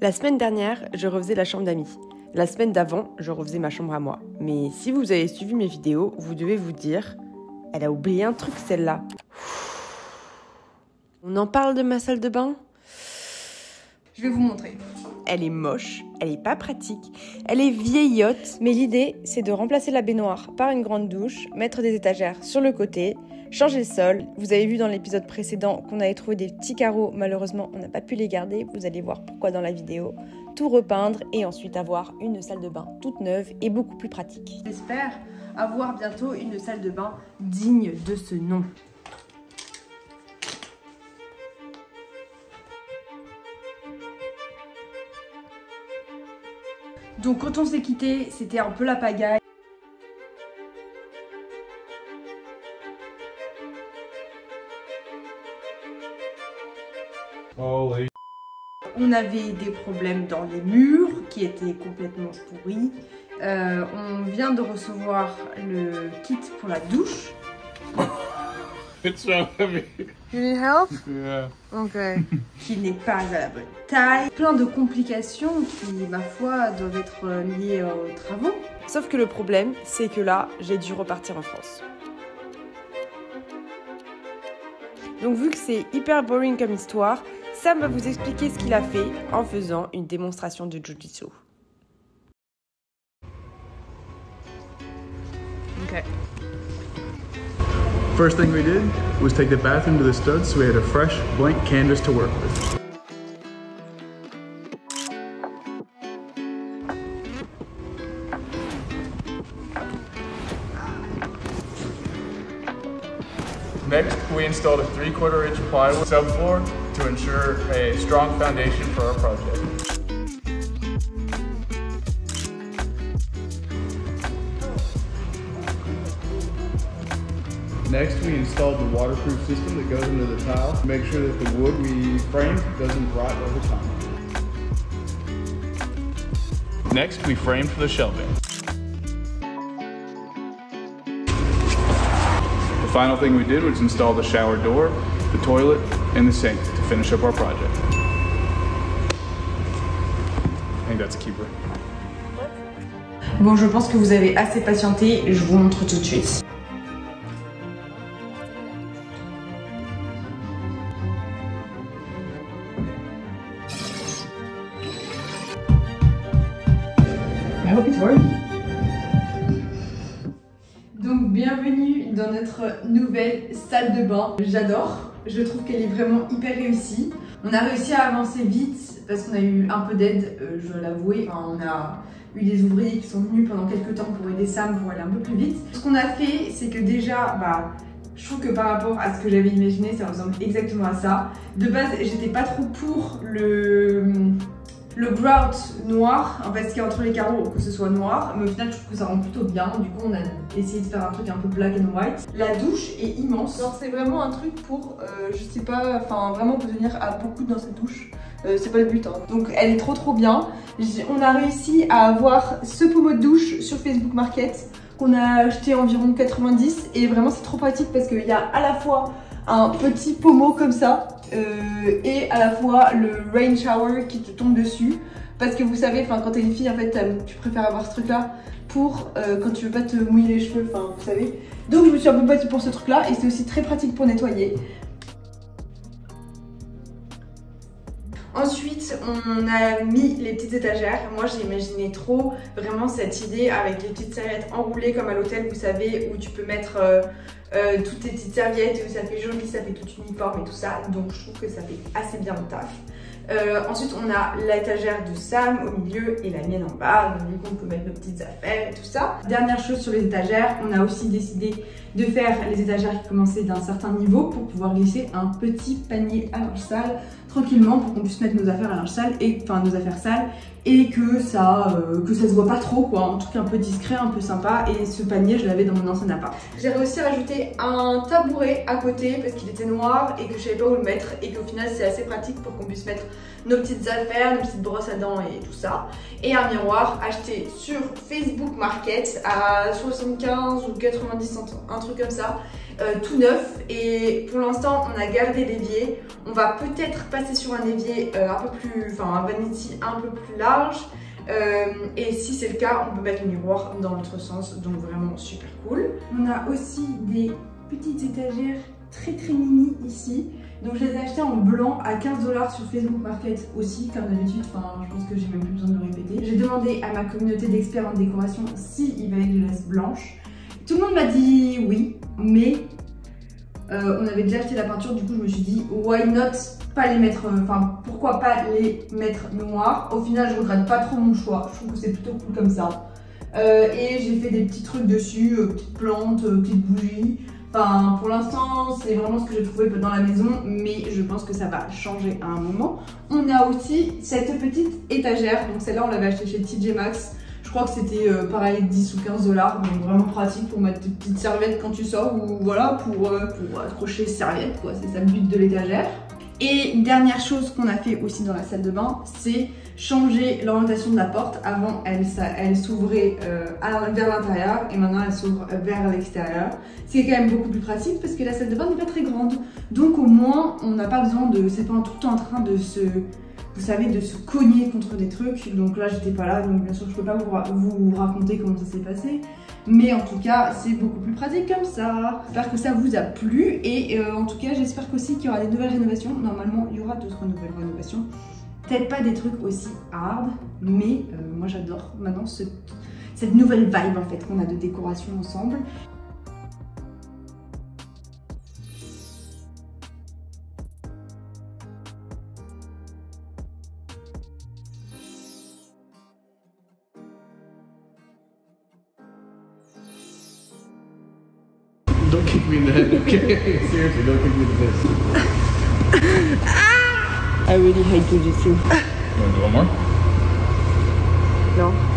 La semaine dernière, je refaisais la chambre d'amis. La semaine d'avant, je refaisais ma chambre à moi. Mais si vous avez suivi mes vidéos, vous devez vous dire, elle a oublié un truc celle-là. On en parle de ma salle de bain ? Je vais vous montrer. Elle est moche, elle est pas pratique, elle est vieillotte. Mais l'idée, c'est de remplacer la baignoire par une grande douche, mettre des étagères sur le côté, changer le sol. Vous avez vu dans l'épisode précédent qu'on avait trouvé des petits carreaux. Malheureusement, on n'a pas pu les garder. Vous allez voir pourquoi dans la vidéo. Tout repeindre et ensuite avoir une salle de bain toute neuve et beaucoup plus pratique. J'espère avoir bientôt une salle de bain digne de ce nom. Donc quand on s'est quitté, c'était un peu la pagaille. Holy. On avait des problèmes dans les murs qui étaient complètement pourris. On vient de recevoir le kit pour la douche. It's so heavy. You need help? Yeah. Ok. Qui n'est pas à la bonne taille. Plein de complications qui, ma foi, doivent être liées aux travaux. Sauf que le problème, c'est que là, j'ai dû repartir en France. Donc vu que c'est hyper boring comme histoire, Sam va vous expliquer ce qu'il a fait en faisant une démonstration de Jiu-Jitsu. Ok. First thing we did was take the bathroom to the studs so we had a fresh, blank canvas to work with. Next, we installed a 3/4 inch plywood subfloor to ensure a strong foundation for our project. Next, we installed the waterproof system that goes into the tile to make sure that the wood we framed doesn't rot over time. Next, we framed for the shelving. The final thing we did was install the shower door, the toilet, and the sink to finish up our project. I think that's a keeper. Bon, je pense que vous avez assez patienté. Je vous montre tout de suite. Donc bienvenue dans notre nouvelle salle de bain. J'adore, je trouve qu'elle est vraiment hyper réussie. On a réussi à avancer vite parce qu'on a eu un peu d'aide, je dois l'avouer. Enfin, on a eu des ouvriers qui sont venus pendant quelques temps pour aider Sam pour aller un peu plus vite. Ce qu'on a fait, c'est que déjà, je trouve que par rapport à ce que j'avais imaginé, ça ressemble exactement à ça. De base, j'étais pas trop pour le grout noir, en fait ce qui est entre les carreaux, que ce soit noir, mais au final je trouve que ça rend plutôt bien. Du coup on a essayé de faire un truc un peu black and white. La douche est immense, genre c'est vraiment un truc pour, je sais pas, enfin vraiment pour venir à beaucoup dans cette douche. C'est pas le but hein. Donc elle est trop bien. On a réussi à avoir ce pommeau de douche sur Facebook Market qu'on a acheté environ 90 et vraiment c'est trop pratique parce qu'il y a à la fois un petit pommeau comme ça et à la fois le rain shower qui te tombe dessus parce que vous savez, quand t'es une fille en fait tu préfères avoir ce truc là pour quand tu veux pas te mouiller les cheveux, vous savez. Donc je me suis un peu battue pour ce truc là et c'est aussi très pratique pour nettoyer. Ensuite, on a mis les petites étagères. Moi, j'ai imaginé trop vraiment cette idée avec les petites serviettes enroulées comme à l'hôtel, vous savez, où tu peux mettre toutes tes petites serviettes et où ça fait joli, ça fait tout uniforme et tout ça. Donc, je trouve que ça fait assez bien le taf. Ensuite, on a l'étagère de Sam au milieu et la mienne en bas. Donc, du coup, on peut mettre nos petites affaires et tout ça. Dernière chose sur les étagères, on a aussi décidé de faire les étagères qui commençaient d'un certain niveau pour pouvoir glisser un petit panier à linge sale tranquillement pour qu'on puisse mettre nos affaires à linge sale et nos affaires sales et que ça se voit pas trop quoi, un truc un peu discret, un peu sympa. Et ce panier je l'avais dans mon ancien appart. J'ai réussi à rajouter un tabouret à côté parce qu'il était noir et que je savais pas où le mettre et qu'au final c'est assez pratique pour qu'on puisse mettre nos petites affaires, nos petites brosses à dents et tout ça. Et un miroir acheté sur Facebook Market à 75 ou 90 centimes, un truc comme ça. tout neuf. Et pour l'instant, on a gardé l'évier. On va peut-être passer sur un évier un vanity un peu plus large. Et si c'est le cas, on peut mettre le miroir dans l'autre sens, donc vraiment super cool. On a aussi des petites étagères très mini ici. Donc je les ai achetées en blanc à 15 $ sur Facebook Market aussi, comme d'habitude, je pense que j'ai même plus besoin de le répéter. J'ai demandé à ma communauté d'experts en décoration s'ils veulent des laisse blanches. Tout le monde m'a dit oui, mais on avait déjà acheté la peinture, du coup je me suis dit why not pas les mettre, pourquoi pas les mettre noirs. Au final je regrette pas trop mon choix, je trouve que c'est plutôt cool comme ça. Et j'ai fait des petits trucs dessus, petites plantes, petites bougies. Pour l'instant, c'est vraiment ce que j'ai trouvé dans la maison, mais je pense que ça va changer à un moment. On a aussi cette petite étagère, donc celle-là on l'avait achetée chez TJ Maxx. Je crois que c'était pareil 10 ou 15 $, donc vraiment pratique pour mettre tes petites serviettes quand tu sors, ou voilà, pour accrocher serviettes quoi, c'est ça le but de l'étagère. Et une dernière chose qu'on a fait aussi dans la salle de bain, c'est changer l'orientation de la porte. Avant, elle s'ouvrait vers l'intérieur et maintenant elle s'ouvre vers l'extérieur. Ce qui est quand même beaucoup plus pratique parce que la salle de bain n'est pas très grande. Donc au moins, on n'a pas besoin de... C'est pas tout le temps en train de se... Vous savez, de se cogner contre des trucs. Donc là, j'étais pas là, donc bien sûr, je peux pas vous raconter comment ça s'est passé. Mais en tout cas, c'est beaucoup plus pratique comme ça. J'espère que ça vous a plu. Et en tout cas, j'espère qu'aussi qu'il y aura des nouvelles rénovations. Normalement, il y aura d'autres nouvelles rénovations. Peut-être pas des trucs aussi hard, mais moi j'adore maintenant cette nouvelle vibe en fait qu'on a de décoration ensemble. Don't kick me in the head, okay? Seriously, don't kick me in the face. I really hate jujitsu. You want to do one more? Non.